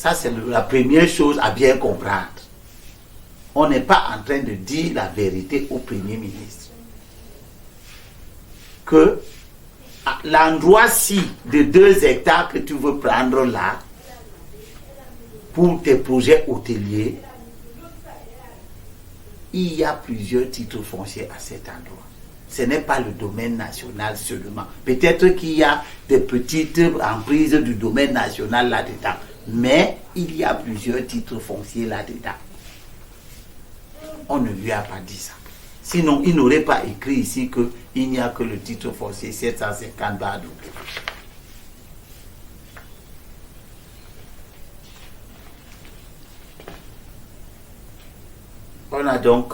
Ça, c'est la première chose à bien comprendre. On n'est pas en train de dire la vérité au Premier ministre. Que l'endroit-ci de 2 hectares que tu veux prendre là, pour tes projets hôteliers, il y a plusieurs titres fonciers à cet endroit. Ce n'est pas le domaine national seulement. Peut-être qu'il y a des petites emprises du domaine national là-dedans, mais il y a plusieurs titres fonciers là-dedans. On ne lui a pas dit ça. Sinon, il n'aurait pas écrit ici qu'il n'y a que le titre foncier 750 Badou. On a donc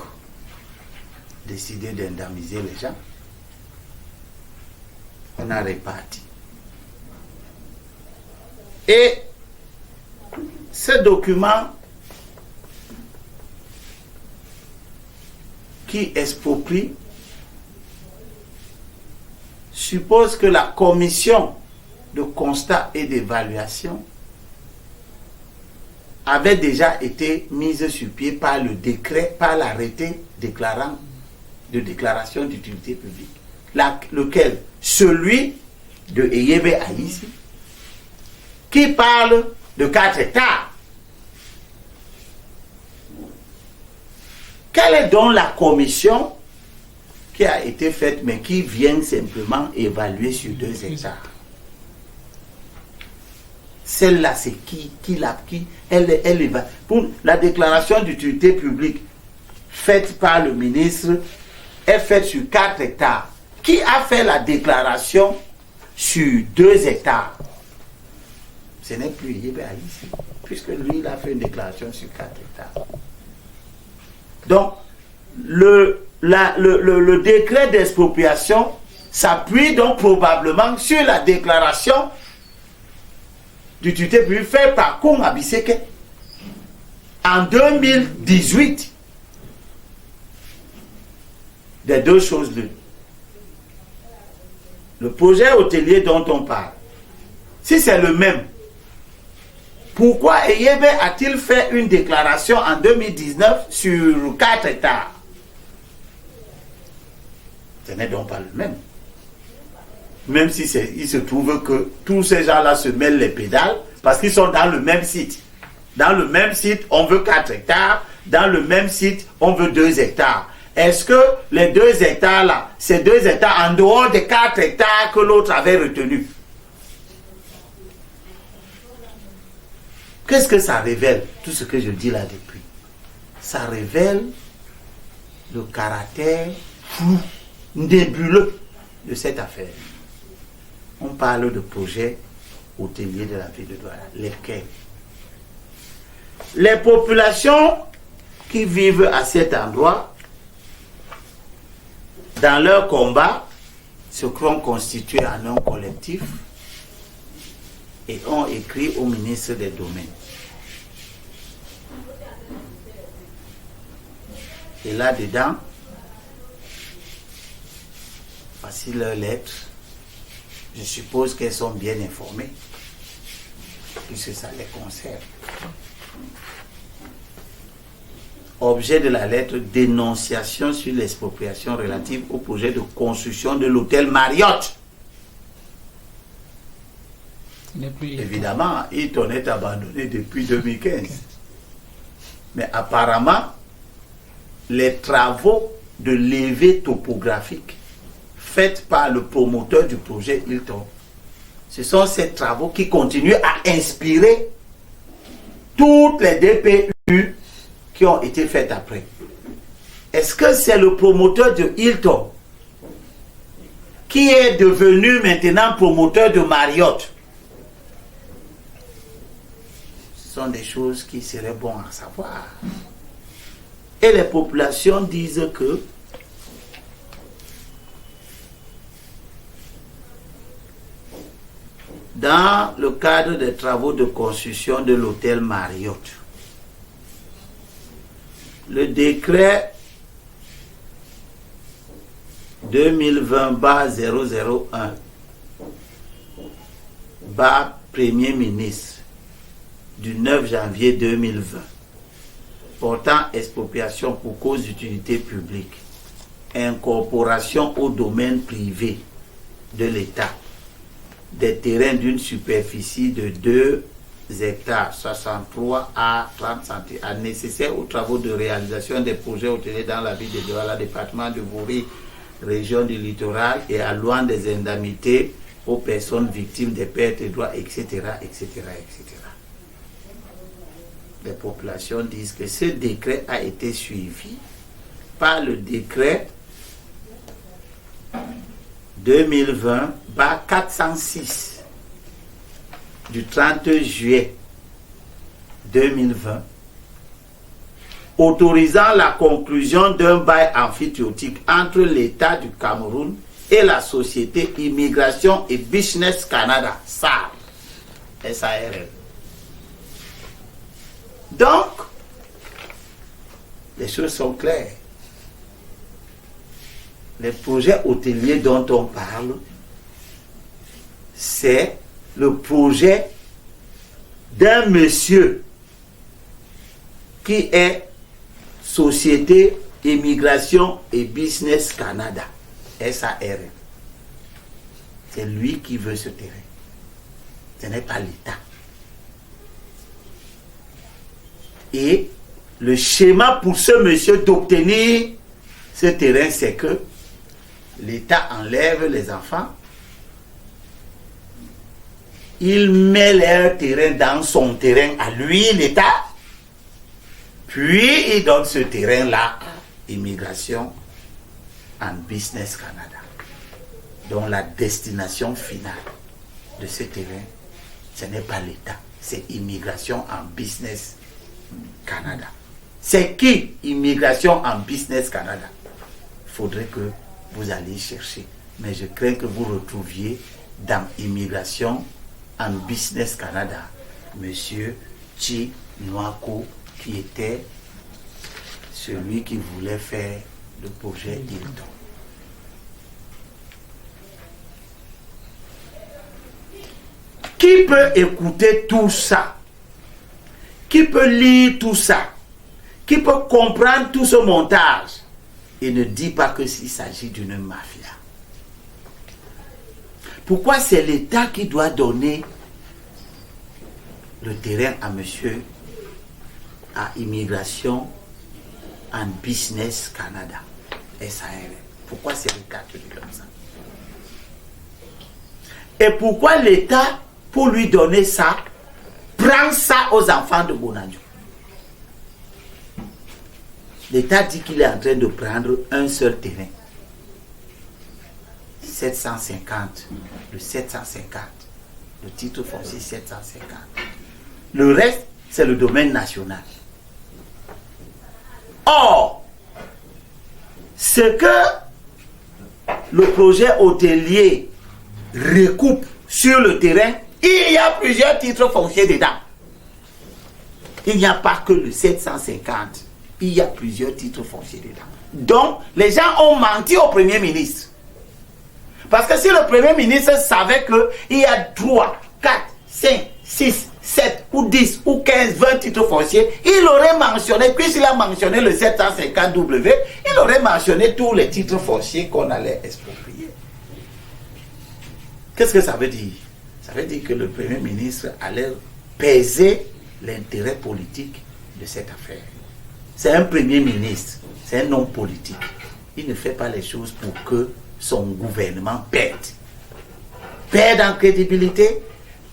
décidé d'indemniser les gens. On a réparti. Et ce document qui exproprie suppose que la commission de constat et d'évaluation avait déjà été mise sur pied par le décret, par l'arrêté déclarant de déclaration d'utilité publique, lequel, celui de Eyebe Aïssi, qui parle de 4 hectares. Quelle est donc la commission qui a été faite, mais qui vient simplement évaluer sur 2 hectares? Celle-là, c'est qui elle évalue. Pour la déclaration d'utilité publique faite par le ministre est faite sur 4 hectares. Qui a fait la déclaration sur 2 hectares? Ce n'est plus Eyebe Aïssi, puisque lui, il a fait une déclaration sur 4 hectares. Donc, le décret d'expropriation s'appuie donc probablement sur la déclaration d'utilité publique faite par Koum Abiseke en 2018. Des 2 choses l'une. Le projet hôtelier dont on parle, si c'est le même, pourquoi Eyebe a-t-il fait une déclaration en 2019 sur 4 hectares? Ce n'est donc pas le même. Même si il se trouve que tous ces gens-là se mêlent les pédales parce qu'ils sont dans le même site. Dans le même site, on veut 4 hectares. Dans le même site, on veut 2 hectares. Est-ce que les 2 hectares-là, c'est 2 hectares en dehors des 4 hectares que l'autre avait retenus? Qu'est-ce que ça révèle, tout ce que je dis là depuis? Ça révèle le caractère flou, nébuleux de cette affaire. On parle de projets hôteliers de la ville de Douala. Lesquels? Les populations qui vivent à cet endroit, dans leur combat, se sont constitués en un collectif et ont écrit au ministre des Domaines. Et là-dedans, voici leurs lettres. Je suppose qu'elles sont bien informées, puisque ça les concerne. Objet de la lettre, dénonciation sur l'expropriation relative au projet de construction de l'hôtel Marriott. Évidemment, Hilton est abandonné depuis 2015. Mais apparemment, les travaux de levée topographique faits par le promoteur du projet Hilton, ce sont ces travaux qui continuent à inspirer toutes les DPU qui ont été faites après. Est-ce que c'est le promoteur de Hilton qui est devenu maintenant promoteur de Marriott? Ce sont des choses qui seraient bon à savoir. Et les populations disent que dans le cadre des travaux de construction de l'hôtel Marriott, le décret 2020-001 Premier ministre du 9 janvier 2020 portant expropriation pour cause d'utilité publique, incorporation au domaine privé de l'État des terrains d'une superficie de 2 hectares 63 à 30 cm nécessaires aux travaux de réalisation des projets hôteliers dans la ville de Douala, département de Bouri, région du littoral, et allouant des indemnités aux personnes victimes des pertes de droits, etc., etc., etc. Les populations disent que ce décret a été suivi par le décret 2020-406 du 30 juillet 2020 autorisant la conclusion d'un bail amphithéotique entre l'État du Cameroun et la société Immigration et Business Canada, SARL, SARL. Donc, les choses sont claires. Les projets hôteliers dont on parle, c'est le projet d'un monsieur qui est Société Immigration et Business Canada, SARL. C'est lui qui veut ce terrain. Ce n'est pas l'État. Et le schéma pour ce monsieur d'obtenir ce terrain, c'est que l'État enlève les enfants, il met leur terrain dans son terrain à lui, l'État, puis il donne ce terrain-là à Immigration and Business Canada, dont la destination finale de ce terrain, ce n'est pas l'État, c'est Immigration and Business Canada. C'est qui Immigration and Business Canada? Il faudrait que vous alliez chercher. Mais je crains que vous retrouviez dans Immigration and Business Canada Monsieur Chi Nwako, qui était celui qui voulait faire le projet Hilton. Qui peut écouter tout ça? Qui peut lire tout ça? Qui peut comprendre tout ce montage et ne dit pas que s'il s'agit d'une mafia? Pourquoi c'est l'État qui doit donner le terrain à monsieur, à Immigration and Business Canada, SARL? Pourquoi c'est l'État qui lui donne ça? Et pourquoi l'État, pour lui donner ça, prend ça aux enfants de Bonadjo? L'État dit qu'il est en train de prendre un seul terrain. 750, le 750, le titre foncier 750. Le reste, c'est le domaine national. Or, ce que le projet hôtelier recoupe sur le terrain, il y a plusieurs titres fonciers dedans. Il n'y a pas que le 750. Il y a plusieurs titres fonciers dedans. Donc, les gens ont menti au Premier ministre. Parce que si le Premier ministre savait qu'il y a 3, 4, 5, 6, 7 ou 10 ou 15, 20 titres fonciers, il aurait mentionné, puisqu'il a mentionné le 750W, il aurait mentionné tous les titres fonciers qu'on allait exproprier. Qu'est-ce que ça veut dire? Ça veut dire que le Premier ministre allait peser l'intérêt politique de cette affaire. C'est un Premier ministre, c'est un homme politique. Il ne fait pas les choses pour que son gouvernement perde. Perde en crédibilité,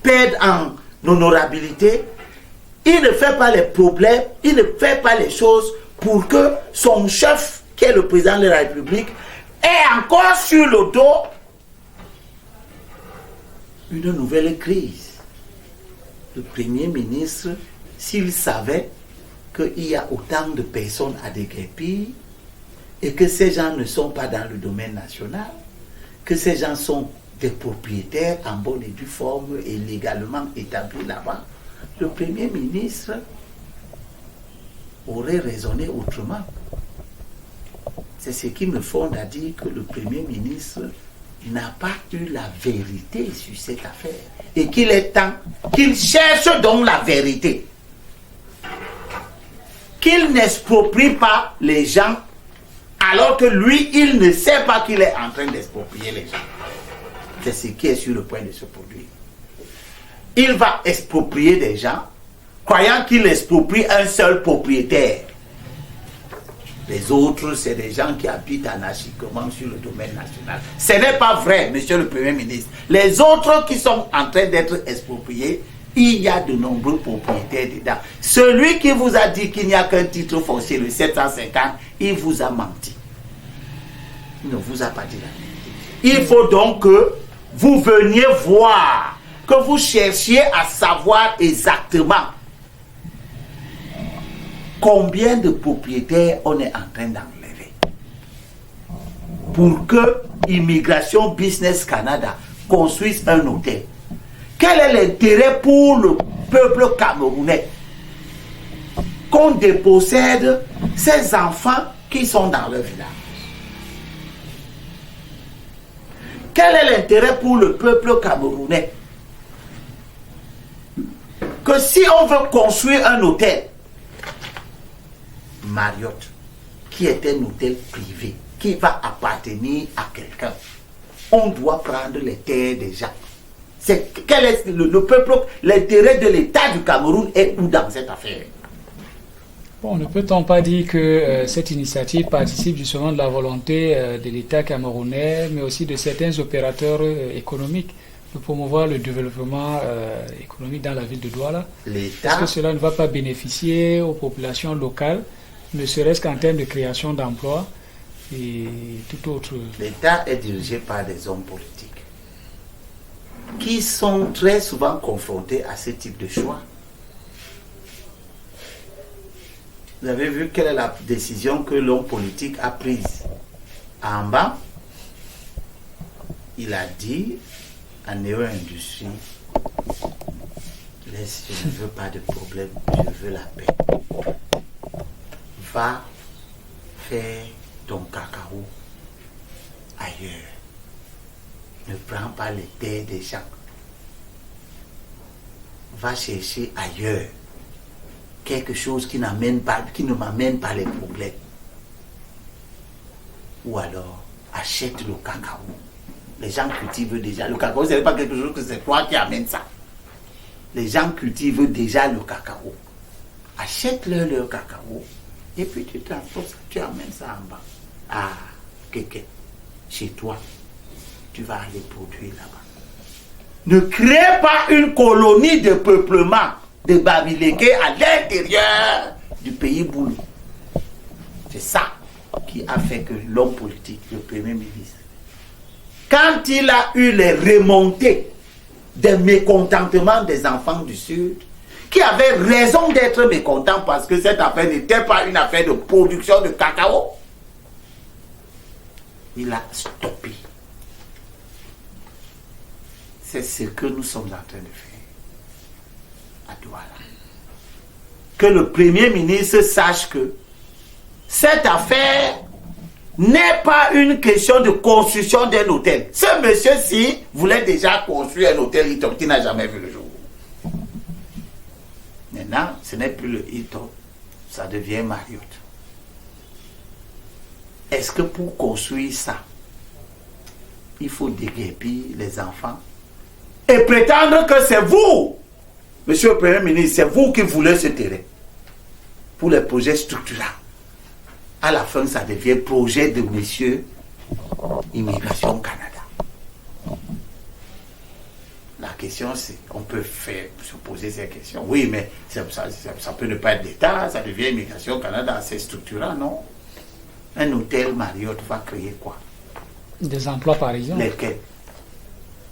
perde en honorabilité. Il ne fait pas les problèmes, il ne fait pas les choses pour que son chef, qui est le président de la République, ait encore sur le dos une nouvelle crise. Le Premier ministre, s'il savait qu'il y a autant de personnes à déguerpir et que ces gens ne sont pas dans le domaine national, que ces gens sont des propriétaires en bonne et due forme et légalement établis là-bas, le Premier ministre aurait raisonné autrement. C'est ce qui me fonde à dire que le Premier ministre n'a pas eu la vérité sur cette affaire. et qu'il est temps qu'il cherche donc la vérité. Qu'il n'exproprie pas les gens alors que lui, il ne sait pas qu'il est en train d'exproprier les gens. C'est ce qui est sur le point de se produire. Il va exproprier des gens, croyant qu'il exproprie un seul propriétaire. Les autres, c'est des gens qui habitent anarchiquement sur le domaine national. Ce n'est pas vrai, monsieur le Premier ministre. Les autres qui sont en train d'être expropriés, il y a de nombreux propriétaires dedans. Celui qui vous a dit qu'il n'y a qu'un titre foncier, le 750, il vous a menti. Il ne vous a pas dit la vérité. Il faut donc que vous veniez voir, que vous cherchiez à savoir exactement combien de propriétaires on est en train d'enlever pour que Immigration Business Canada construise un hôtel. Quel est l'intérêt pour le peuple camerounais qu'on dépossède ces enfants qui sont dans leur village? Quel est l'intérêt pour le peuple camerounais que si on veut construire un hôtel Marriott, qui est un hôtel privé, qui va appartenir à quelqu'un, on doit prendre les terres des gens. Quel est le peuple, l'intérêt de l'État du Cameroun est où dans cette affaire? Bon, ne peut-on pas dire que cette initiative participe justement de la volonté de l'État camerounais, mais aussi de certains opérateurs économiques de promouvoir le développement économique dans la ville de Douala? Est-ce que cela ne va pas bénéficier aux populations locales, ne serait-ce qu'en termes de création d'emplois et tout autre? L'État est dirigé par des hommes politiques qui sont très souvent confrontés à ce type de choix. Vous avez vu quelle est la décision que l'homme politique a prise en bas? Il a dit à Néo Industrie, laisse, je ne veux pas de problème, je veux la paix. Va faire ton cacao ailleurs. Ne prends pas les terres des gens. Va chercher ailleurs quelque chose qui ne m'amène pas les problèmes. Ou alors, achète le cacao. Les gens cultivent déjà. Le cacao, ce n'est pas quelque chose que c'est toi qui amène ça. Les gens cultivent déjà le cacao. Achète-leur cacao. Et puis tu transportes ça, tu amènes ça en bas. Ah, quelqu'un, chez toi, tu vas aller produire là-bas. Ne crée pas une colonie de peuplement de Babiléké à l'intérieur du pays Boulou. C'est ça qui a fait que l'homme politique, le Premier ministre, quand il a eu les remontées des mécontentements des enfants du Sud, qui avaient raison d'être mécontents parce que cette affaire n'était pas une affaire de production de cacao, il a stoppé. C'est ce que nous sommes en train de faire à Douala. Que le Premier ministre sache que cette affaire n'est pas une question de construction d'un hôtel. Ce monsieur-ci voulait déjà construire un hôtel Hilton qui n'a jamais vu le jour. Maintenant, ce n'est plus le Hilton, ça devient Marriott. Est-ce que pour construire ça, il faut déguerpir les enfants et prétendre que c'est vous, monsieur le Premier ministre, c'est vous qui voulez ce terrain pour les projets structurants? À la fin, ça devient projet de monsieur Immigration Canada. La question, c'est, on peut se poser ces questions. Oui, mais ça peut ne pas être d'État, ça devient Immigration Canada, c'est structurant, non? Un hôtel Marriott va créer quoi? Des emplois, par exemple. Lesquels?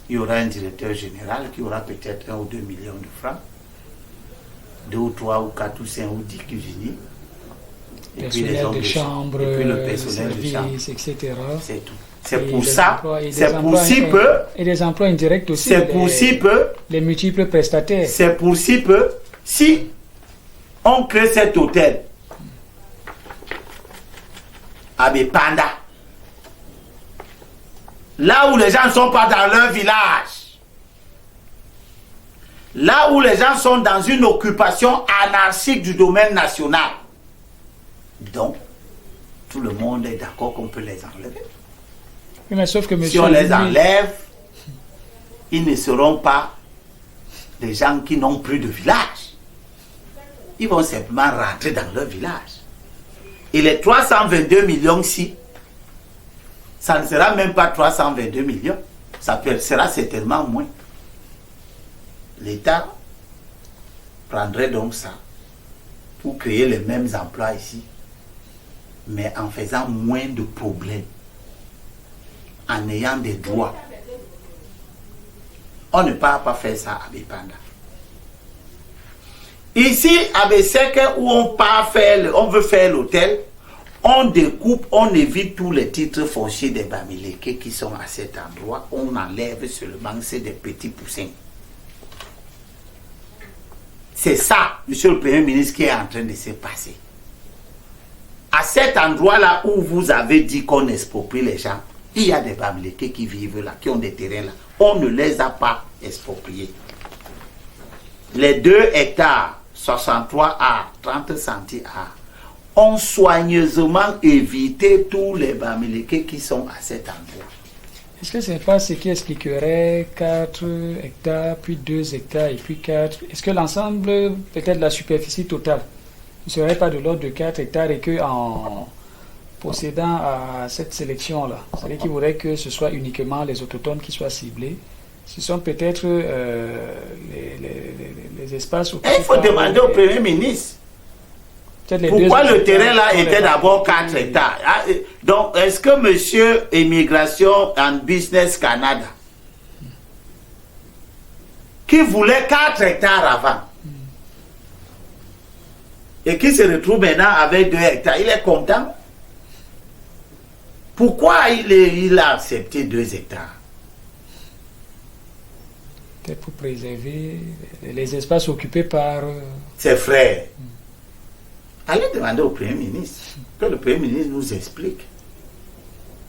Il y aura un directeur général qui aura peut-être 1 ou 2 millions de francs, 2 ou 3 ou 4 ou 5 ou 10 cuisiniers. Et puis les hommes de chambre, et puis le personnel de chambre, etc. C'est tout. C'est pour ça, c'est pour si peu. Et des emplois indirects aussi. C'est pour si peu. Les multiples prestataires. C'est pour si peu. Si on crée cet hôtel à Bepanda, là où les gens ne sont pas dans leur village, Là où les gens sont dans une occupation anarchique du domaine national. Donc, tout le monde est d'accord qu'on peut les enlever. Oui, mais sauf que si on les enlève, ils ne seront pas des gens qui n'ont plus de village. Ils vont simplement rentrer dans leur village. Et les 322 millions-ci, ça ne sera même pas 322 millions. Ça sera certainement moins. L'État prendrait donc ça pour créer les mêmes emplois ici, mais en faisant moins de problèmes, en ayant des droits. On ne peut pas faire ça à Bipanda. Ici, à Besseke, où on veut faire l'hôtel, on découpe, on évite tous les titres fonciers des Bamileke qui sont à cet endroit. On enlève seulement, c'est des petits poussins. C'est ça, monsieur le Premier ministre, qui est en train de se passer. À cet endroit-là où vous avez dit qu'on exproprie les gens, il y a des Bamileke qui vivent là, qui ont des terrains là. On ne les a pas expropriés. Les 2 hectares, 63 A, 30 centi A, ont soigneusement évité tous les Bamileke qui sont à cet endroit. Est-ce que ce n'est pas ce qui expliquerait 4 hectares, puis 2 hectares et puis 4? Est-ce que l'ensemble, peut-être la superficie totale, ne serait pas de l'ordre de 4 hectares et qu'en procédant à cette sélection-là, c'est-à-dire qu'il faudrait que ce soit uniquement les autochtones qui soient ciblés? Ce sont peut-être les espaces... Il faut demander au Premier ministre. Pourquoi le terrain là était d'abord 4 hectares? Donc, est-ce que monsieur Immigration and Business Canada, qui voulait 4 hectares avant, et qui se retrouve maintenant avec 2 hectares, il est content? Pourquoi il a accepté 2 hectares? Peut-être pour préserver les espaces occupés par... ses frères. Allez demander au Premier ministre, que le Premier ministre nous explique.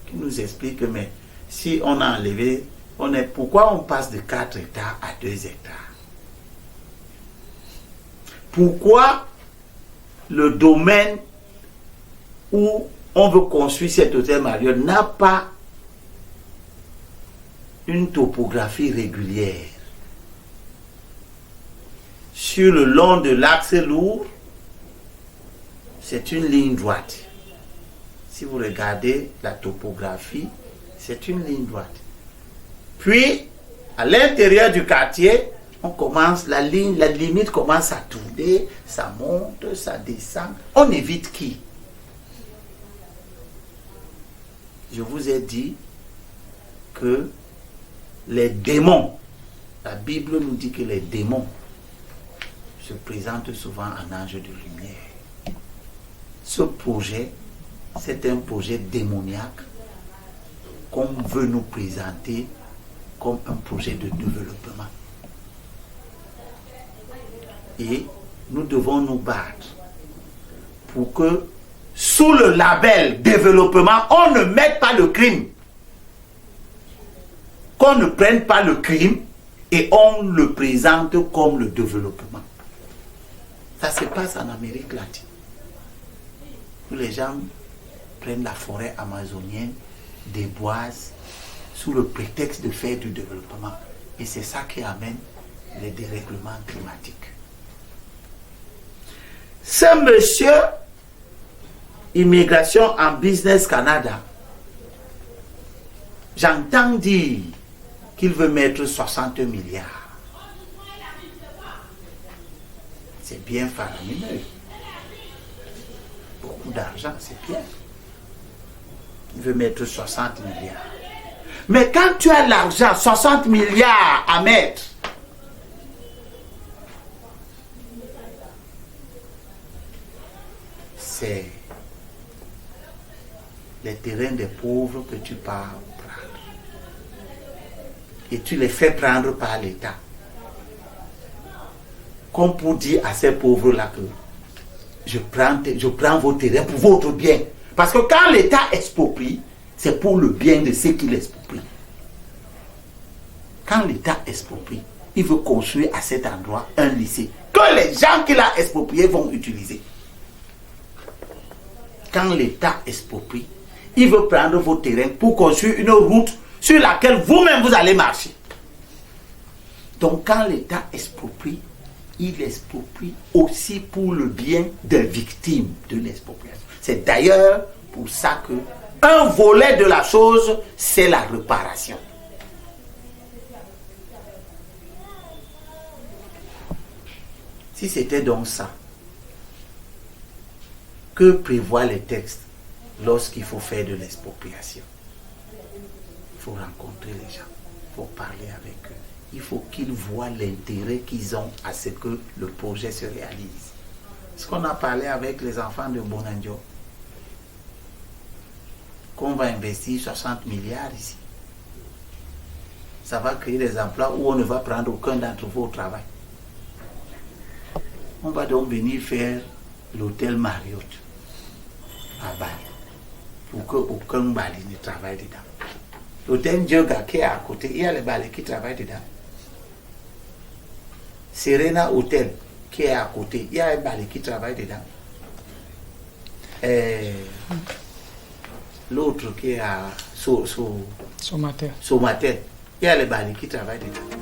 Qu'il nous explique, mais si on a enlevé, pourquoi on passe de 4 hectares à 2 hectares? Pourquoi le domaine où on veut construire cet hôtel Marriott n'a pas une topographie régulière? Sur le long de l'axe lourd, c'est une ligne droite. Si vous regardez la topographie, c'est une ligne droite. Puis, à l'intérieur du quartier, on commence, la limite commence à tourner, ça monte, ça descend. On évite qui? Je vous ai dit que les démons, la Bible nous dit que les démons se présentent souvent en ange de lumière. Ce projet, c'est un projet démoniaque qu'on veut nous présenter comme un projet de développement. Et nous devons nous battre pour que sous le label développement, on ne mette pas le crime. Qu'on ne prenne pas le crime et on le présente comme le développement. Ça se passe en Amérique latine. Où les gens prennent la forêt amazonienne, déboisent, sous le prétexte de faire du développement. Et c'est ça qui amène les dérèglements climatiques. Ce monsieur, Immigration en Business Canada, j'entends dire qu'il veut mettre 60 milliards. C'est bien faramineux. Beaucoup d'argent, c'est bien. Il veut mettre 60 milliards. Mais quand tu as l'argent, 60 milliards à mettre, c'est les terrains des pauvres que tu pars prendre. Et tu les fais prendre par l'État. Comme pour dire à ces pauvres-là que je prends vos terrains pour votre bien. Parce que quand l'État exproprie, c'est pour le bien de ceux qui l'exproprient. Quand l'État exproprie, il veut construire à cet endroit un lycée que les gens qu'il a expropriés vont utiliser. Quand l'État exproprie, il veut prendre vos terrains pour construire une route sur laquelle vous-même vous allez marcher. Donc quand l'État exproprie, il exproprie aussi pour le bien des victimes de l'expropriation. C'est d'ailleurs pour ça que un volet de la chose, c'est la réparation. Si c'était donc ça, que prévoient les textes lorsqu'il faut faire de l'expropriation? Il faut rencontrer les gens, il faut parler avec eux. Il faut qu'ils voient l'intérêt qu'ils ont à ce que le projet se réalise. Ce qu'on a parlé avec les enfants de Bonanjo, qu'on va investir 60 milliards ici. Ça va créer des emplois où on ne va prendre aucun d'entre vous au travail. On va donc venir faire l'hôtel Marriott à Bali pour qu'aucun Bali ne travaille dedans. L'hôtel Djoga qui est à côté, il y a les Bali qui travaillent dedans. Serena Hotel qui est à côté, il y a les Bali qui travaillent dedans. L'autre qui est à Somater, il y a les Bali qui travaillent dedans.